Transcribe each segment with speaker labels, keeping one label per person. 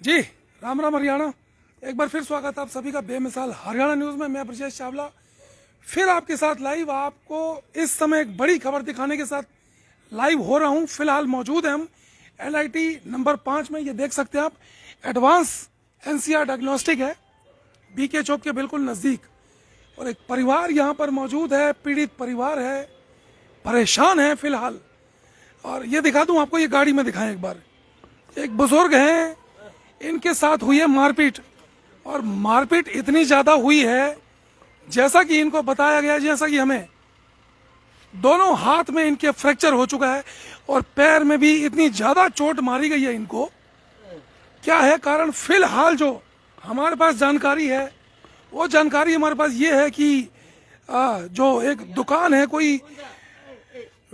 Speaker 1: जी राम राम हरियाणा। एक बार फिर स्वागत आप सभी का बेमिसाल हरियाणा न्यूज में। मैं ब्रजेश चावला फिर आपके साथ लाइव, आपको इस समय एक बड़ी खबर दिखाने के साथ लाइव हो रहा हूं। फिलहाल मौजूद है हम एनआईटी नंबर 5 में। ये देख सकते हैं आप, एडवांस एनसीआर डायग्नोस्टिक है, बीके चौक के बिल्कुल नजदीक। और एक परिवार यहाँ पर मौजूद है, पीड़ित परिवार है, परेशान है फिलहाल। और ये दिखा दूं आपको, ये गाड़ी में दिखाएं एक बार। एक बुजुर्ग हैं, इनके साथ हुई है मारपीट, और मारपीट इतनी ज्यादा हुई है जैसा कि इनको बताया गया, जैसा कि हमें, दोनों हाथ में इनके फ्रैक्चर हो चुका है और पैर में भी इतनी ज्यादा चोट मारी गई है इनको। क्या है कारण? फिलहाल जो हमारे पास जानकारी है, वो जानकारी हमारे पास ये है कि जो एक दुकान है, कोई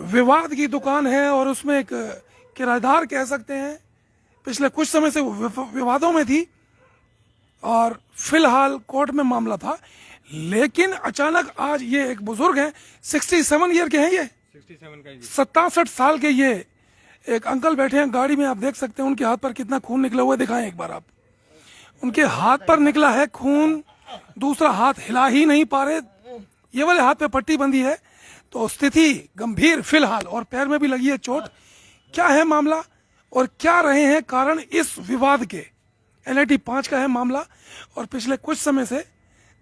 Speaker 1: विवाद की दुकान है, और उसमें एक किराएदार कह सकते हैं पिछले कुछ समय से विवादों में थी, और फिलहाल कोर्ट में मामला था। लेकिन अचानक आज ये एक बुजुर्ग हैं, 67 ईयर के हैं, ये 67 साल के ये एक अंकल बैठे हैं गाड़ी में। आप देख सकते हैं उनके हाथ पर कितना खून निकला हुआ है, दिखाएं एक बार आप। उनके हाथ पर निकला है खून, दूसरा हाथ हिला ही नहीं पा रहे, ये वाले हाथ पे पट्टी बंधी है। तो स्थिति गंभीर फिलहाल, और पैर में भी लगी है चोट। क्या है मामला और क्या रहे हैं कारण इस विवाद के? एनआईटी 5 का है मामला, और पिछले कुछ समय से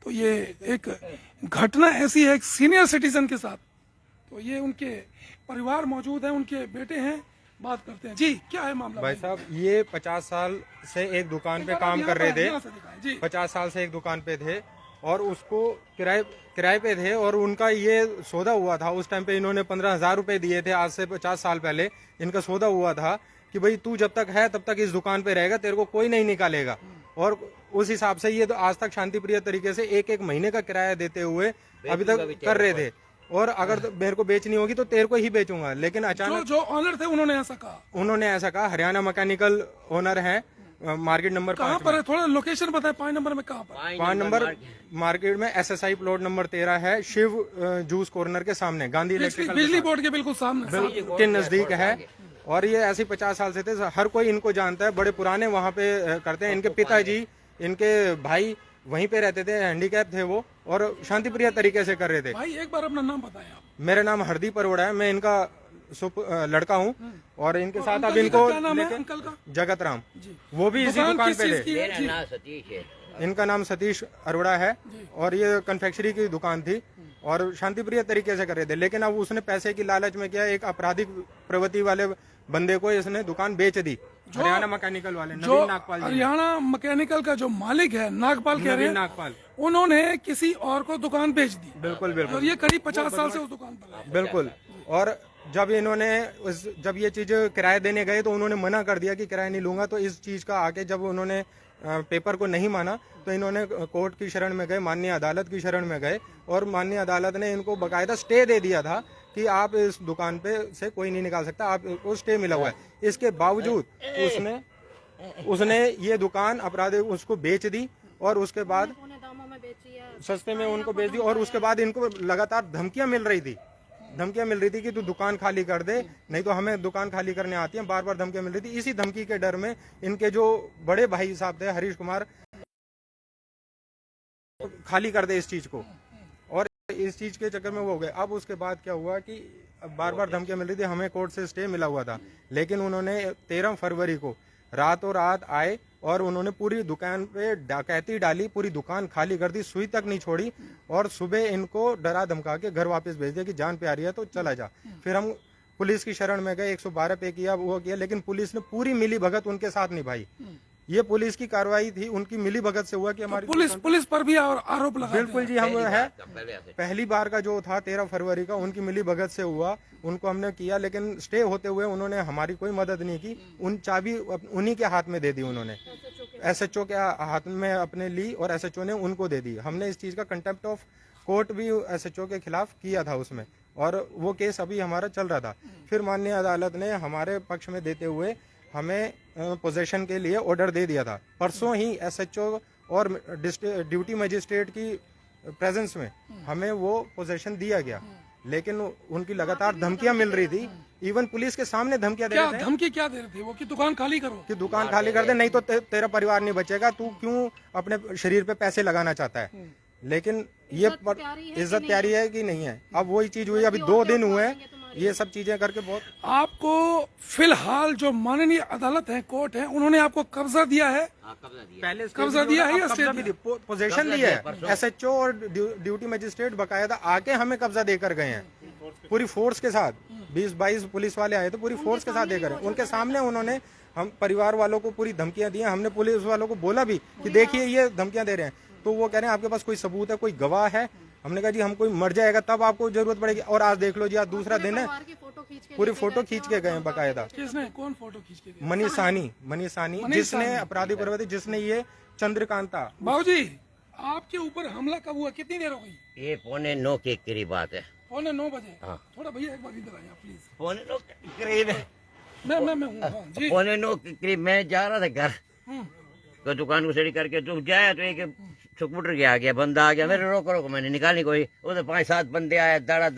Speaker 1: तो ये एक घटना ऐसी है एक सीनियर सिटीजन के साथ। तो ये उनके परिवार मौजूद है, उनके बेटे हैं, बात करते हैं। जी क्या है मामला?
Speaker 2: भाई साहब, ये 50 साल से एक दुकान पे काम कर रहे थे। 50 साल से एक दुकान पे थे और उसको किराए पे थे, और उनका ये सौदा हुआ था। उस टाइम पे इन्होंने 15,000 रुपए दिए थे। आज से 50 साल पहले इनका सौदा हुआ था कि भाई तू जब तक है तब तक इस दुकान पे रहेगा, तेरे को कोई नहीं निकालेगा। और उस हिसाब से ये तो आज तक शांतिप्रिय तरीके से एक एक महीने का किराया देते हुए अभी तक कर रहे थे। और अगर मेरे को बेचनी होगी तो तेरे को ही बेचूंगा। लेकिन अचानक
Speaker 1: जो ऑनर थे उन्होंने ऐसा कहा।
Speaker 2: हरियाणा मैकेनिकल ओनर है, मार्केट नंबर 5
Speaker 1: कहाँ पर है? थोड़ा लोकेशन बताएं, 5 नंबर में कहाँ पर?
Speaker 2: 5 नंबर मार्केट में SSI प्लॉट नंबर 13 है, शिव जूस कॉर्नर के सामने, गांधी इलेक्ट्रिकल
Speaker 1: बिजली बोर्ड के बिल्कुल सामने
Speaker 2: के नजदीक है। और ये ऐसे 50 साल से थे, हर कोई इनको जानता है, बड़े पुराने वहाँ पे करते हैं। इनके पिताजी, इनके भाई वहीं पे रहते थे, हैंडीकैप थे वो, और शांतिप्रिय तरीके से कर रहे थे।
Speaker 1: भाई एक बार अपना नाम बताएं आप।
Speaker 2: मेरा नाम हरदीप अरोड़ा है, मैं इनका लड़का हूँ। और इनके साथ अब इनको
Speaker 1: अंकल का
Speaker 2: जगत राम, वो भी इसी दुकान पे थे। इनका नाम सतीश अरोड़ा है, और ये कन्फेक्शनरी की दुकान थी और शांतिप्रिय तरीके से कर रहे थे। लेकिन अब उसने पैसे की लालच में क्या, एक आपराधिक प्रवृत्ति वाले बंदे को इसने दुकान बेच दी। हरियाणा मैकेनिकल वाले नवीन नागपाल,
Speaker 1: हरियाणा मैकेनिकल का जो मालिक है नागपाल कह रहे हैं,
Speaker 2: नागपाल,
Speaker 1: उन्होंने किसी और को दुकान बेच दी।
Speaker 2: बिल्कुल बिल्कुल।
Speaker 1: और ये करीब 50 साल से उस दुकान पर है।
Speaker 2: बिल्कुल। और जब इन्होंने जब ये चीज किराए देने गए तो उन्होंने मना कर दिया कि किराया नहीं लूंगा। तो इस चीज का आके जब उन्होंने पेपर को नहीं माना तो इन्होंने कोर्ट की शरण में गए, माननीय अदालत की शरण में गए, और माननीय अदालत ने इनको बकायदा स्टे दे दिया था कि आप इस दुकान पे से कोई नहीं निकाल सकता, आपको स्टे मिला हुआ है। इसके बावजूद उसने ये दुकान अपराधी उसको बेच दी, और उसके बाद सस्ते में उनको बेच दी। और उसके बाद इनको लगातार धमकियां मिल रही थी कि तू दुकान खाली कर दे, नहीं तो हमें दुकान खाली करने आती है। बार बार धमकियां मिल रही थी। इसी धमकी के डर में इनके जो बड़े भाई साहब थे, हरीश कुमार, खाली कर दे इस चीज को, और इस चीज के चक्कर में वो हो गए। अब उसके बाद क्या हुआ कि बार बार धमकियां मिल रही थी, हमें कोर्ट से स्टे मिला हुआ था। लेकिन उन्होंने 13 फरवरी को रातों रात आए और उन्होंने पूरी दुकान पे डकैती डाली, पूरी दुकान खाली कर दी, सुई तक नहीं छोड़ी। और सुबह इनको डरा धमका के घर वापस भेज दिया कि जान प्यारी है तो चला जा। फिर हम पुलिस की शरण में गए, 112 पे किया, वो किया, लेकिन पुलिस ने पूरी मिली भगत उनके साथ निभाई। ये पुलिस की कार्रवाई थी, उनकी मिली भगत से हुआ कि हमारी
Speaker 1: पुलिस पर भी आरोप लगा।
Speaker 2: बिल्कुल जी, हम है पहली बार का जो था 13 फरवरी का, उनकी मिली भगत से हुआ, उनको हमने किया। लेकिन स्टे होते हुए उन्होंने हमारी कोई मदद नहीं की। उन चाबी उन्हीं के हाथ में दे दी उन्होंने, SHO के हाथ में अपने ली, और SHO ने उनको दे दी। हमने इस चीज का कंटेम्प्ट ऑफ कोर्ट भी SHO के खिलाफ किया था उसमें, और वो केस अभी हमारा चल रहा था। फिर माननीय अदालत ने हमारे पक्ष में देते हुए हमें पोजेशन के लिए ऑर्डर दे दिया था। परसों ही SHO और ड्यूटी मजिस्ट्रेट की प्रेजेंस में हमें वो पोजेशन दिया गया। लेकिन उनकी लगातार धमकियां मिल रही थी इवन पुलिस के सामने धमकियां दे
Speaker 1: क्या
Speaker 2: रहे थे
Speaker 1: धमकी क्या दे रहे थे वो कि दुकान खाली करो?
Speaker 2: कि दुकान खाली कर दे, नहीं तो तेरा परिवार नहीं बचेगा, तू क्यों अपने शरीर पे पैसे लगाना चाहता है। लेकिन ये इज्जत प्यारी है कि नहीं है? अब वही चीज हुई, अभी 2 दिन हुए हैं, ये सब चीजें करके बहुत।
Speaker 1: आपको फिलहाल जो माननीय अदालत है, कोर्ट है, उन्होंने आपको कब्जा दिया है?
Speaker 2: पहले
Speaker 1: कब्जा दिया है या स्टे दिया?
Speaker 2: पोजीशन दी है। SHO और ड्यूटी मजिस्ट्रेट बकायदा आके हमें कब्जा देकर गए हैं पूरी फोर्स के साथ। 20-22 पुलिस वाले आए तो पूरी फोर्स के साथ देकर गए। उनके सामने उन्होंने हम परिवार वालों को पूरी धमकियां दी हैं। हमने पुलिस वालों को बोला भी कि देखिए ये धमकियां दे रहे हैं, तो वो कह रहे हैं आपके पास कोई सबूत है, कोई गवाह है? हमने कहा जी हम कोई मर जाएगा तब आपको जरूरत पड़ेगी। और आज देख लो जी, आज दूसरा दिन है, पूरी फोटो खींच के गए बकायदा।
Speaker 1: किसने, कौन फोटो खींच के गया?
Speaker 2: मनीष साहनी जिसने अपराधी प्रवृत्ति, जिसने ये चंद्रकांता।
Speaker 1: बाबूजी, आपके ऊपर हमला कब हुआ, कितनी देर हो गई?
Speaker 3: ये 8:45 के करीब बात है।
Speaker 1: 9:45 बजे?
Speaker 3: हाँ।
Speaker 1: थोड़ा भैया एक बार इधर आइए प्लीज।
Speaker 3: 8:45 के करीब है।
Speaker 1: मैं हूँ। हाँ, जी।
Speaker 3: 8:45 के करीब मैं जा रहा था घर,
Speaker 1: हम्म,
Speaker 3: तो दुकान को सड़ी करके तो जाया तो एक स्कूटर के आ गया, बंदा आ गया, मेरे रोको मैंने निकाली कोई, उधर 5-7 बंदे आए, दड़ा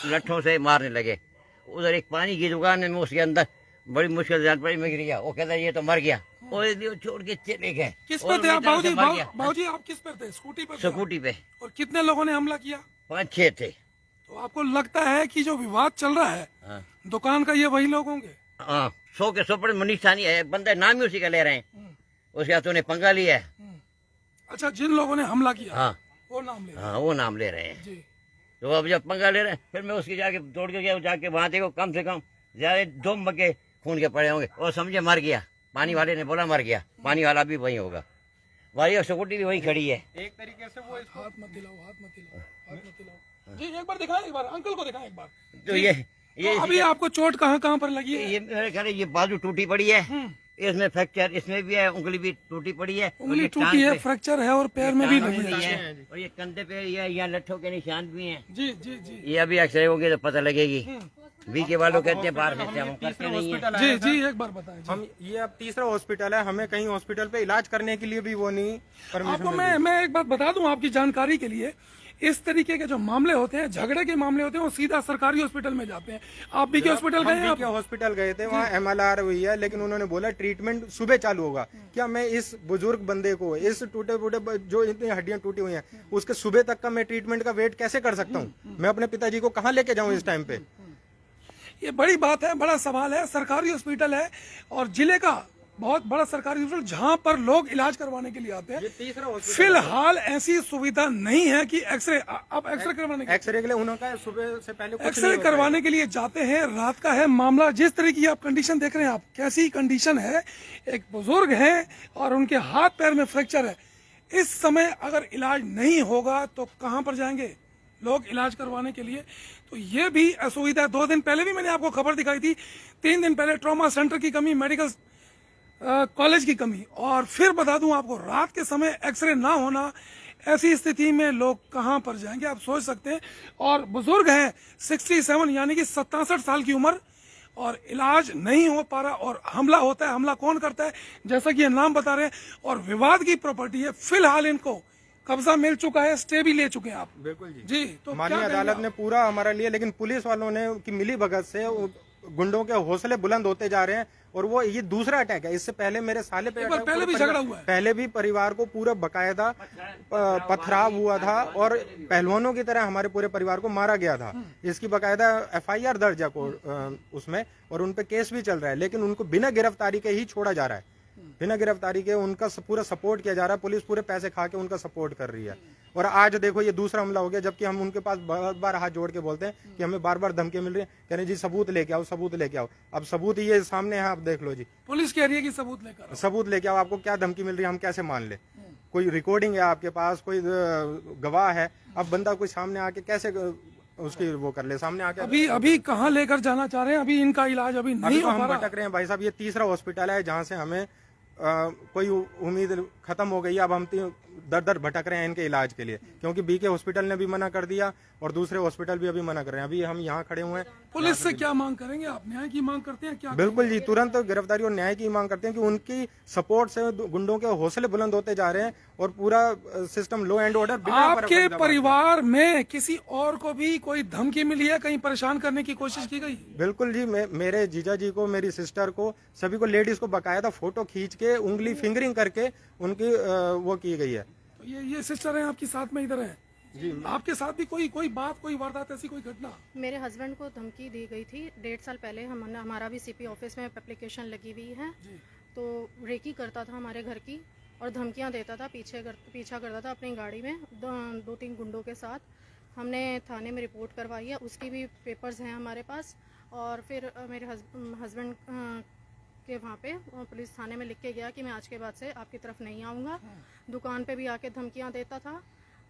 Speaker 3: लट्ठों से मारने लगे। उधर एक पानी की दुकान है, मैं उसके अंदर बड़ी मुश्किल जान पड़ी, मैं गिर गया। वो कहता ये तो मर गया, और छोड़ के चले गए।
Speaker 1: किस पे थे आप बाबूजी? बाबूजी आप किस पर थे? स्कूटी पर थे?
Speaker 3: स्कूटी पे
Speaker 1: और कितने लोगों ने हमला किया?
Speaker 3: 5-6 थे।
Speaker 1: तो आपको लगता है कि जो विवाद चल रहा है
Speaker 3: हाँ,
Speaker 1: दुकान का, ये वही लोग होंगे?
Speaker 3: हाँ, 100 के 100 पर मनीष साहनी है, बंदा नाम ही उसी का ले रहे हैं, उसके हाथों ने पंगा लिया है।
Speaker 1: अच्छा, जिन लोगों ने हमला किया
Speaker 3: हाँ
Speaker 1: वो नाम ले रहे हैं?
Speaker 3: हाँ, वो नाम ले रहे हैं।
Speaker 1: जी।
Speaker 3: तो अब जब पंगा ले रहे हैं, फिर मैं उसकी जाके दौड़ के गया, जाके वहां देखो कम से कम ज्यादा 2 मग्गे खून के पड़े होंगे, और समझे मर गया। पानी वाले ने बोला मर गया, पानी वाला भी वही होगा, भाई, और स्कूटी भी वही खड़ी है।
Speaker 2: एक तरीके से वो
Speaker 1: हाथ मत दिलाओ, हाथ मत दिलाओ, हाथ मत दिलाओ। जी एक बार दिखाएं, एक बार अंकल को दिखाएं एक बार।
Speaker 3: तो ये
Speaker 1: तो अभी आपको चोट कहाँ कहाँ पर लगी है?
Speaker 3: ये मेरे ख्याल है ये बाजू टूटी पड़ी है, इसमें फ्रैक्चर इसमें भी है, उंगली भी टूटी पड़ी है, और
Speaker 1: उंगली
Speaker 3: ये
Speaker 1: टूटी
Speaker 3: टांग
Speaker 1: है,
Speaker 3: पे-
Speaker 1: फ्रैक्चर है, और पैर में भी
Speaker 3: टांग
Speaker 1: लगी है।
Speaker 3: है, और ये कंधे पे ये यहाँ लट्ठों के निशान भी हैं।
Speaker 1: जी जी जी
Speaker 3: ये अभी एक्सरे होगी तो पता लगेगी। बीके वालों कहते हैं बाहर से हम करते नहीं है।
Speaker 1: जी जी एक बार बताएं जी।
Speaker 2: हम, ये अब तीसरा हॉस्पिटल है, हमें कहीं हॉस्पिटल पे इलाज करने के लिए भी वो नहीं
Speaker 1: आपको
Speaker 2: परमिशन।
Speaker 1: मैं एक बात बता दूं आपकी जानकारी के लिए, इस तरीके के जो मामले होते हैं, झगड़े के मामले होते हैं, वो सीधा सरकारी हॉस्पिटल में जाते हैं। आप बीके हॉस्पिटल गए हैं? आप?
Speaker 2: हॉस्पिटल गए थे, वहाँ MLR हुई है, लेकिन उन्होंने बोला ट्रीटमेंट सुबह चालू होगा। क्या मैं इस बुजुर्ग बंदे को, इस टूटे फूटे जो इतनी हड्डियां टूटी हुई हैं, उसके सुबह तक का मैं ट्रीटमेंट का वेट कैसे कर सकता हूँ? मैं अपने पिताजी को कहाँ लेके जाऊँ इस टाइम पे?
Speaker 1: ये बड़ी बात है, बड़ा सवाल है। सरकारी हॉस्पिटल है और जिले का बहुत बड़ा सरकारी हॉस्पिटल, जहां पर लोग इलाज करवाने के लिए आते हैं।
Speaker 2: तीसरा हॉस्पिटल
Speaker 1: फिलहाल ऐसी सुविधा नहीं है कि एक्सरे, आप एक्सरे करवाने के
Speaker 2: एक्सरे के लिए उन्होंने सुबह से पहले कुछ
Speaker 1: एक्सरे
Speaker 2: नहीं होता है।
Speaker 1: करवाने के लिए जाते हैं, रात का है मामला। जिस तरह की आप कंडीशन देख रहे हैं, आप कैसी कंडीशन है, एक बुजुर्ग है और उनके हाथ पैर में फ्रैक्चर है। इस समय अगर इलाज नहीं होगा तो कहां पर जाएंगे लोग इलाज करवाने के लिए? तो ये भी असुविधा। 2 दिन पहले भी मैंने आपको खबर दिखाई थी, 3 दिन पहले ट्रॉमा सेंटर की कमी, मेडिकल कॉलेज की कमी, और फिर बता दूं आपको रात के समय एक्सरे ना होना। ऐसी स्थिति में लोग कहां पर जाएंगे, आप सोच सकते हैं। और बुजुर्ग हैं 67 यानी कि 67 साल की उम्र, और इलाज नहीं हो पा रहा, और हमला होता है। हमला कौन करता है? जैसा कि ये नाम बता रहे हैं, और विवाद की प्रॉपर्टी है। फिलहाल इनको कब्जा मिल चुका है, स्टे भी ले चुके हैं आप।
Speaker 2: बिल्कुल जी।
Speaker 1: जी तो
Speaker 2: माननीय
Speaker 1: क्या
Speaker 2: अदालत
Speaker 1: कहेंगे
Speaker 2: ने पूरा हमारा लिया, लेकिन पुलिस वालों ने की मिली भगत से गुंडों के हौसले बुलंद होते जा रहे हैं। और वो ये दूसरा अटैक है, इससे पहले मेरे साले पे
Speaker 1: एक बार
Speaker 2: attack
Speaker 1: पहले
Speaker 2: पूरे
Speaker 1: भी झगड़ा हुआ है।
Speaker 2: पहले भी परिवार को पूरा बकायदा पथराव हुआ था, और पहलवानों की तरह हमारे पूरे परिवार को मारा गया था। इसकी बकायदा FIR दर्ज है उसमें, और उन पे केस भी चल रहा है, लेकिन उनको बिना गिरफ्तारी के ही छोड़ा जा रहा है। बिना गिरफ्तारी के उनका पूरा सपोर्ट किया जा रहा है। पुलिस पूरे पैसे खा के उनका सपोर्ट कर रही है। और आज देखो ये दूसरा हमला हो गया, जबकि हम उनके पास बहुत बार हाथ जोड़ के बोलते हैं कि हमें बार बार धमकी मिल रही है, कह रहे जी सबूत लेके आओ, सबूत लेके आओ। अब सबूत ये सामने है, आप देख लो जी,
Speaker 1: पुलिस कह रही है कि सबूत लेकर आओ।
Speaker 2: सबूत लेके आओ। आपको क्या धमकी मिल रही है, हम कैसे मान ले? कोई रिकॉर्डिंग है आपके पास, कोई गवाह है? अब बंदा कोई सामने आके कैसे उसकी वो कर ले, सामने आके?
Speaker 1: अभी कहाँ लेकर जाना चाह रहे हैं? अभी इनका इलाज अभी नहीं
Speaker 2: तो
Speaker 1: हो
Speaker 2: हम
Speaker 1: पा रहा।
Speaker 2: भटक रहे हैं भाई साहब। ये तीसरा हॉस्पिटल है जहाँ से हमें कोई उम्मीद खत्म हो गई है। अब हम दर दर भटक रहे हैं इनके इलाज के लिए, क्योंकि बीके हॉस्पिटल ने भी मना कर दिया और दूसरे हॉस्पिटल भी अभी मना कर रहे हैं। अभी हम यहाँ खड़े हुए हैं,
Speaker 1: पुलिस से क्या मांग करेंगे आप? न्याय की मांग करते हैं क्या?
Speaker 2: बिल्कुल जी, तुरंत गिरफ्तारी और न्याय की मांग करते हैं कि उनकी सपोर्ट से गुंडों के हौसले बुलंद होते जा रहे हैं और पूरा सिस्टम लॉ एंड ऑर्डर
Speaker 1: आपके परिवार में किसी और को भी कोई धमकी मिली है, कहीं परेशान करने की कोशिश की गई?
Speaker 2: बिल्कुल जी, मेरे जीजा जी को, मेरी सिस्टर को, सभी को, लेडीज को बकायदा फोटो खींच के उंगली फिंगरिंग करके उनकी वो की गई है।
Speaker 1: तो ये सिस्टर है आपकी साथ में इधर है
Speaker 2: जी।
Speaker 1: आपके साथ भी कोई बात, कोई वारदात, ऐसी कोई घटना?
Speaker 4: मेरे हस्बैंड को धमकी दी गई थी 1.5 साल पहले। हमारा भी सीपी ऑफिस में एप्लीकेशन लगी हुई है, तो रेकी करता था हमारे घर की और धमकियां देता था, पीछा करता था अपनी गाड़ी में 2-3 गुंडों के साथ। हमने थाने में रिपोर्ट करवाई है, उसकी भी पेपर्स हैं हमारे पास। और फिर मेरे हस्बैंड के वहाँ पे पुलिस थाने में लिख के गया कि मैं आज के बाद से आपकी तरफ नहीं आऊँगा। दुकान पे भी आके धमकियाँ देता था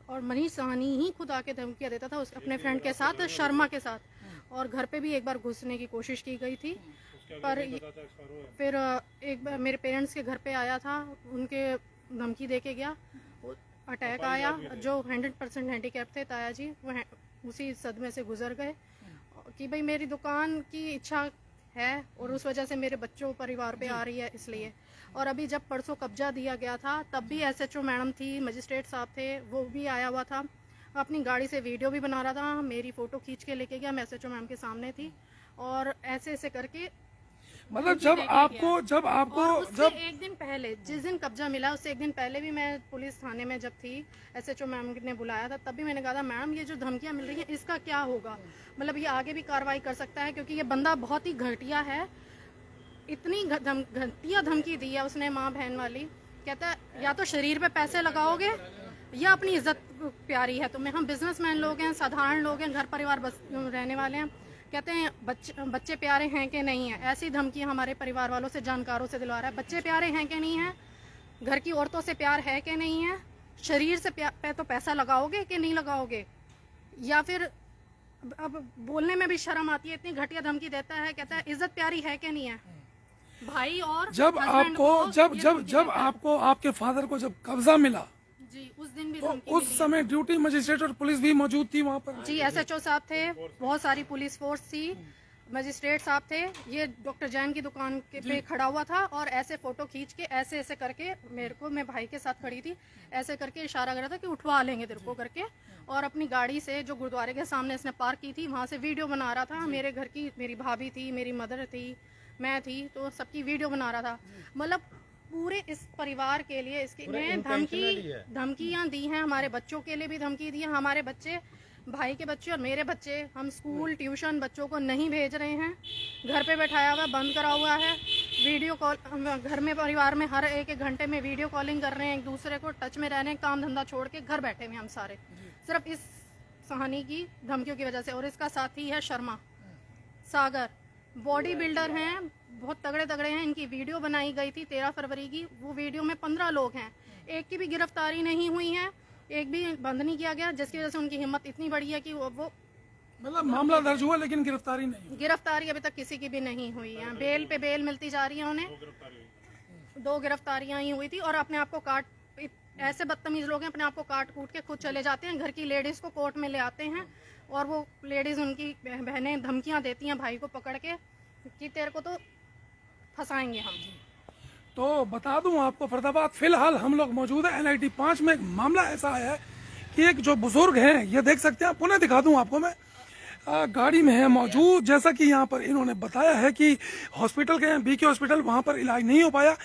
Speaker 4: और मनीष साहनी ही खुद आके धमकियाँ देता था अपने फ्रेंड के साथ, शर्मा के साथ। और घर पे भी एक बार घुसने की कोशिश की गई थी, पर फिर एक बार मेरे पेरेंट्स के घर पे आया था, उनके धमकी दे के गया। अटैक आया, जो 100% हैंडीकैप थे ताया जी, वो उसी सदमे से गुजर गए कि भाई मेरी दुकान की इच्छा है और उस वजह से मेरे बच्चों परिवार पे आ रही है, इसलिए। और अभी जब परसों कब्जा दिया गया था तब भी एसएचओ मैडम थी, मजिस्ट्रेट साहब थे, वो भी आया हुआ था, अपनी गाड़ी से वीडियो भी बना रहा था, मेरी फ़ोटो खींच के लेके गया, मैं एसएचओ मैम के सामने थी। और ऐसे करके
Speaker 1: मतलब जब
Speaker 4: एक दिन पहले, जिस दिन कब्जा मिला उससे एक दिन पहले भी मैं पुलिस थाने में जब थी, एसएचओ मैम ने बुलाया था, तब भी मैंने कहा था मैडम ये जो धमकियां मिल रही हैं इसका क्या होगा, मतलब ये आगे भी कार्रवाई कर सकता है, क्योंकि ये बंदा बहुत ही घटिया है। इतनी घटिया धमकी दी है उसने, माँ बहन वाली। कहता है या तो शरीर पे पैसे लगाओगे या अपनी इज्जत प्यारी है तुम्हें, हम बिजनेसमैन लोग हैं, साधारण लोग हैं, घर परिवार बस रहने वाले हैं। कहते हैं बच्चे प्यारे हैं कि नहीं है, ऐसी धमकी हमारे परिवार वालों से, जानकारों से दिलवा रहा है। बच्चे प्यारे हैं कि नहीं है, घर की औरतों से प्यार है कि नहीं है, शरीर से पे तो पैसा लगाओगे कि नहीं लगाओगे, या फिर अब बोलने में भी शर्म आती है, इतनी घटिया धमकी देता है। कहता है इज्जत प्यारी है कि नहीं है भाई। और
Speaker 1: जब आपको आपके फादर को जब कब्जा मिला
Speaker 4: जी, उस दिन भी
Speaker 1: तो उस समय ड्यूटी मजिस्ट्रेट और पुलिस भी मौजूद थी वहाँ पर?
Speaker 4: जी, एसएचओ साहब थे, बहुत सारी पुलिस फोर्स थी, मजिस्ट्रेट साहब थे। ये डॉक्टर जैन की दुकान पे खड़ा हुआ था और ऐसे फोटो खींच के ऐसे करके मेरे को, मैं भाई के साथ खड़ी थी, ऐसे करके इशारा कर रहा था कि उठवा लेंगे तेरे को करके। और अपनी गाड़ी से जो गुरुद्वारे के सामने इसने पार्क की थी वहाँ से वीडियो बना रहा था। मेरे घर की, मेरी भाभी थी, मेरी मदर थी, मैं थी, तो सबकी वीडियो बना रहा था। मतलब पूरे इस परिवार के लिए इसकी धमकियाँ दी हैं, हमारे बच्चों के लिए भी धमकी दी है। हमारे बच्चे, भाई के बच्चे और मेरे बच्चे, हम स्कूल ट्यूशन बच्चों को नहीं भेज रहे हैं, घर पे बैठाया हुआ, बंद करा हुआ है। वीडियो कॉल, घर में परिवार में हर एक घंटे में वीडियो कॉलिंग कर रहे हैं, एक दूसरे को टच में रह रहे हैं, काम धंधा छोड़ के घर बैठे हुए हम सारे, सिर्फ इस कहानी की धमकियों की वजह से। और इसका साथी है शर्मा सागर, बॉडी बिल्डर हैं, बहुत तगड़े हैं। इनकी वीडियो बनाई गई थी 13 फरवरी की, वो वीडियो में 15 लोग हैं, एक की भी गिरफ्तारी नहीं हुई है, एक भी बंद नहीं किया गया, जिसकी वजह से उनकी हिम्मत इतनी बड़ी है कि वो
Speaker 1: मतलब मामला दर्ज हुआ लेकिन गिरफ्तारी
Speaker 4: अभी तक किसी की भी नहीं हुई है। बेल पे बेल मिलती जा रही है उन्हें, 2 गिरफ्तारियां ही हुई थी। और अपने आप को काट, ऐसे बदतमीज लोग हैं, अपने आप को काट कूट के खुद चले जाते हैं, घर की लेडीज को कोर्ट में ले आते हैं और वो लेडीज, उनकी बहनें धमकियां देती हैं भाई को पकड़ के कि तेरे को तो फंसाएंगे हम।
Speaker 1: तो बता दूं आपको फरीदाबाद फिलहाल हम लोग मौजूद है NIT 5 में। एक मामला ऐसा आया है कि एक जो बुजुर्ग हैं, ये देख सकते हैं, पुनः दिखा दूं आपको मैं, गाड़ी में है मौजूद। जैसा कि यहाँ पर इन्होंने बताया है कि हॉस्पिटल गए, BK हॉस्पिटल, वहाँ पर इलाज नहीं हो पाया।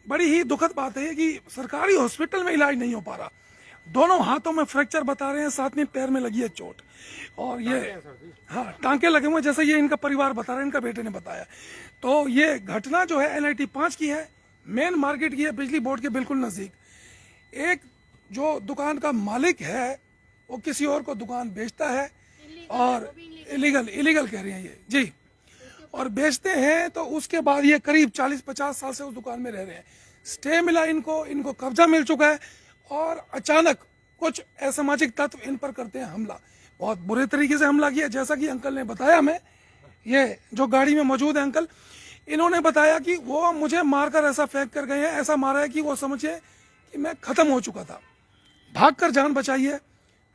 Speaker 1: बड़ी ही दुखद बात है कि सरकारी हॉस्पिटल में इलाज नहीं हो पा रहा। दोनों हाथों में फ्रैक्चर बता रहे हैं, साथ में पैर में लगी है चोट और ये हाँ टांके लगे हुए, जैसे ये इनका परिवार बता रहा है, इनका बेटे ने बताया। तो ये घटना जो है NIT 5 की है, मेन मार्केट की है, बिजली बोर्ड के बिल्कुल नजदीक। एक जो दुकान का मालिक है वो किसी और को दुकान बेचता है और इलीगल कह रहे हैं ये जी, और बेचते हैं। तो उसके बाद ये करीब 40-50 साल से उस दुकान में रह रहे हैं। स्टे मिला इनको कब्जा मिल चुका है और अचानक कुछ असामाजिक तत्व इन पर करते हैं हमला। बहुत बुरे तरीके से हमला किया, जैसा कि अंकल ने बताया हमें। ये जो गाड़ी में मौजूद है अंकल, इन्होंने बताया कि वो मुझे मारकर ऐसा फेंक कर गए हैं, ऐसा मारा है कि वो समझे कि मैं खत्म हो चुका था, भागकर जान बचाई है।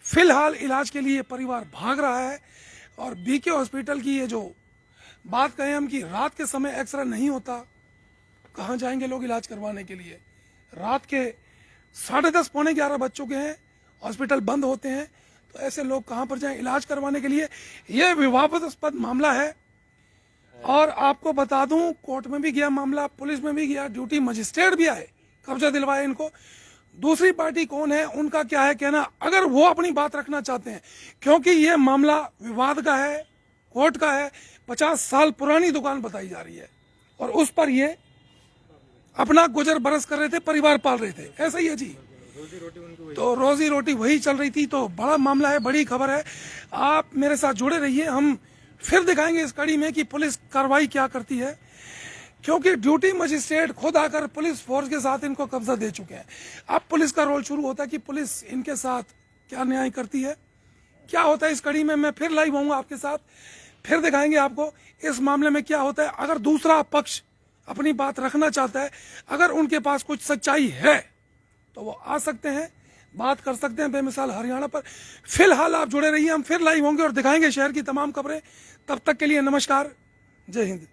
Speaker 1: फिलहाल इलाज के लिए परिवार भाग रहा है और बीके हॉस्पिटल की ये जो बात कहें हम कि रात के समय एक्सरे नहीं होता, कहाँ जाएंगे लोग इलाज करवाने के लिए? रात के 10:30 पौने 11 बज चुके हैं, हॉस्पिटल बंद होते हैं, तो ऐसे लोग कहाँ पर जाएं इलाज करवाने के लिए? ये विवादास्पद मामला है। और आपको बता दूं, कोर्ट में भी गया मामला, पुलिस में भी गया, ड्यूटी मजिस्ट्रेट भी आए, कब्जा दिलवाया इनको। दूसरी पार्टी कौन है, उनका क्या है कहना, अगर वो अपनी बात रखना चाहते हैं, क्योंकि ये मामला विवाद का है, कोर्ट का है, 50 साल पुरानी दुकान बताई जा रही है और उस पर ये अपना गुजर बरस कर रहे थे, परिवार पाल रहे थे, ऐसा ही है जी। तो रोजी रोटी वही चल रही थी। तो बड़ा मामला है, बड़ी खबर है। आप मेरे साथ जुड़े रहिए, हम फिर दिखाएंगे इस कड़ी में कि पुलिस कार्रवाई क्या करती है, क्योंकि ड्यूटी मजिस्ट्रेट खुद आकर पुलिस फोर्स के साथ इनको कब्जा दे चुके हैं। अब पुलिस का रोल शुरू होता है कि पुलिस इनके साथ क्या न्याय करती है, क्या होता है इस कड़ी में। मैं फिर लाइव आऊंगा आपके साथ, फिर दिखाएंगे आपको इस मामले में क्या होता है। अगर दूसरा पक्ष अपनी बात रखना चाहता है, अगर उनके पास कुछ सच्चाई है, तो वो आ सकते हैं, बात कर सकते हैं बेमिसाल हरियाणा पर। फिलहाल आप जुड़े रहिए, हम फिर लाइव होंगे और दिखाएंगे शहर की तमाम खबरें। तब तक के लिए नमस्कार, जय हिंद।